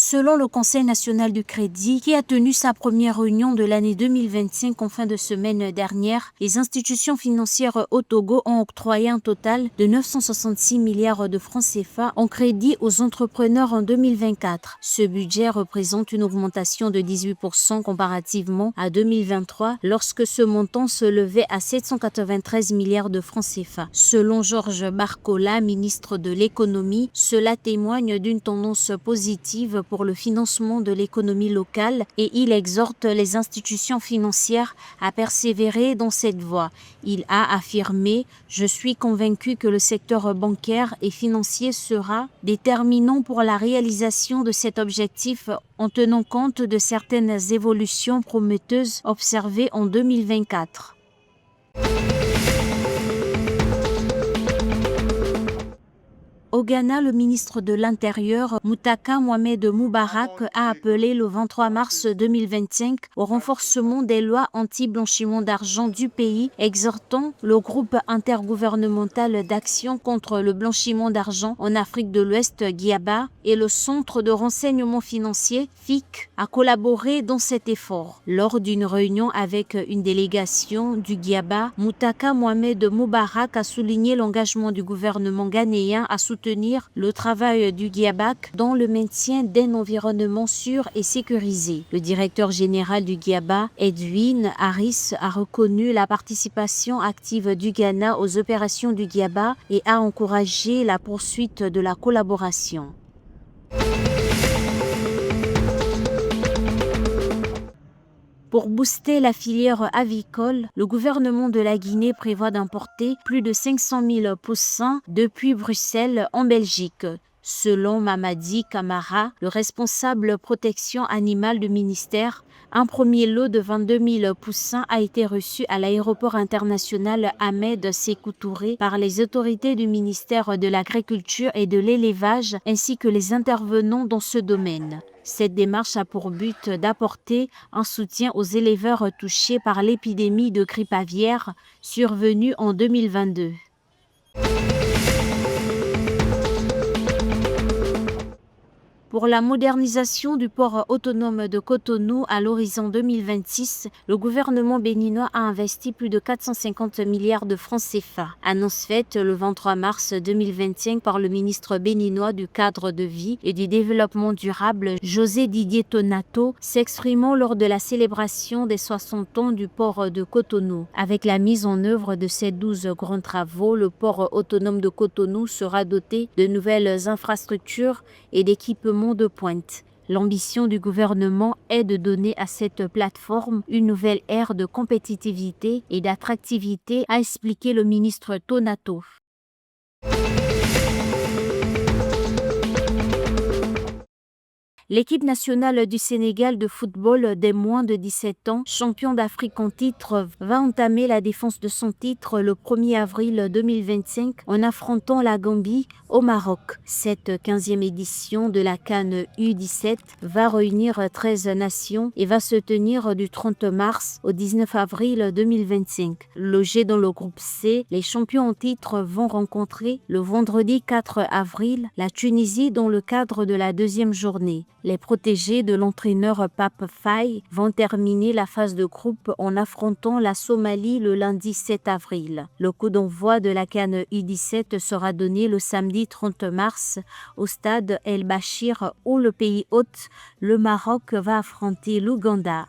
Selon le Conseil national du crédit, qui a tenu sa première réunion de l'année 2025 en fin de semaine dernière, les institutions financières au Togo ont octroyé un total de 966 milliards de francs CFA en crédit aux entrepreneurs en 2024. Ce budget représente une augmentation de 18% comparativement à 2023, lorsque ce montant se levait à 793 milliards de francs CFA. Selon Georges Barcola, ministre de l'économie, cela témoigne d'une tendance positive pour le financement de l'économie locale et il exhorte les institutions financières à persévérer dans cette voie. Il a affirmé « Je suis convaincu que le secteur bancaire et financier sera déterminant pour la réalisation de cet objectif en tenant compte de certaines évolutions prometteuses observées en 2024. » Au Ghana, le ministre de l'Intérieur, Moutaka Mohamed Moubarak, a appelé le 23 mars 2025 au renforcement des lois anti-blanchiment d'argent du pays, exhortant le groupe intergouvernemental d'action contre le blanchiment d'argent en Afrique de l'Ouest, GIABA, et le Centre de renseignement financier, FIC, à collaborer dans cet effort. Lors d'une réunion avec une délégation du GIABA, Moutaka Mohamed Moubarak a souligné l'engagement du gouvernement ghanéen à soutenir le travail du GIABAC dans le maintien d'un environnement sûr et sécurisé. Le directeur général du GIABA, Edwin Harris, a reconnu la participation active du Ghana aux opérations du GIABA et a encouragé la poursuite de la collaboration. Pour booster la filière avicole, le gouvernement de la Guinée prévoit d'importer plus de 500 000 poussins depuis Bruxelles en Belgique. Selon Mamadi Camara, le responsable protection animale du ministère, un premier lot de 22 000 poussins a été reçu à l'aéroport international Ahmed Sékou Touré par les autorités du ministère de l'Agriculture et de l'Élevage ainsi que les intervenants dans ce domaine. Cette démarche a pour but d'apporter un soutien aux éleveurs touchés par l'épidémie de grippe aviaire survenue en 2022. Pour la modernisation du port autonome de Cotonou à l'horizon 2026, le gouvernement béninois a investi plus de 450 milliards de francs CFA. Annonce faite le 23 mars 2025 par le ministre béninois du cadre de vie et du développement durable, José Didier Tonato, s'exprimant lors de la célébration des 60 ans du port de Cotonou. Avec la mise en œuvre de ces 12 grands travaux, le port autonome de Cotonou sera doté de nouvelles infrastructures et d'équipements de pointe. L'ambition du gouvernement est de donner à cette plateforme une nouvelle ère de compétitivité et d'attractivité, a expliqué le ministre Tonato. L'équipe nationale du Sénégal de football des moins de 17 ans, champion d'Afrique en titre, va entamer la défense de son titre le 1er avril 2025 en affrontant la Gambie au Maroc. Cette 15e édition de la CAN U17 va réunir 13 nations et va se tenir du 30 mars au 19 avril 2025. Logés dans le groupe C, les champions en titre vont rencontrer le vendredi 4 avril la Tunisie dans le cadre de la deuxième journée. Les protégés de l'entraîneur Pape Faye vont terminer la phase de groupe en affrontant la Somalie le lundi 7 avril. Le coup d'envoi de la CAN U17 sera donné le samedi 30 mars au stade El Bachir où le pays hôte, le Maroc, va affronter l'Ouganda.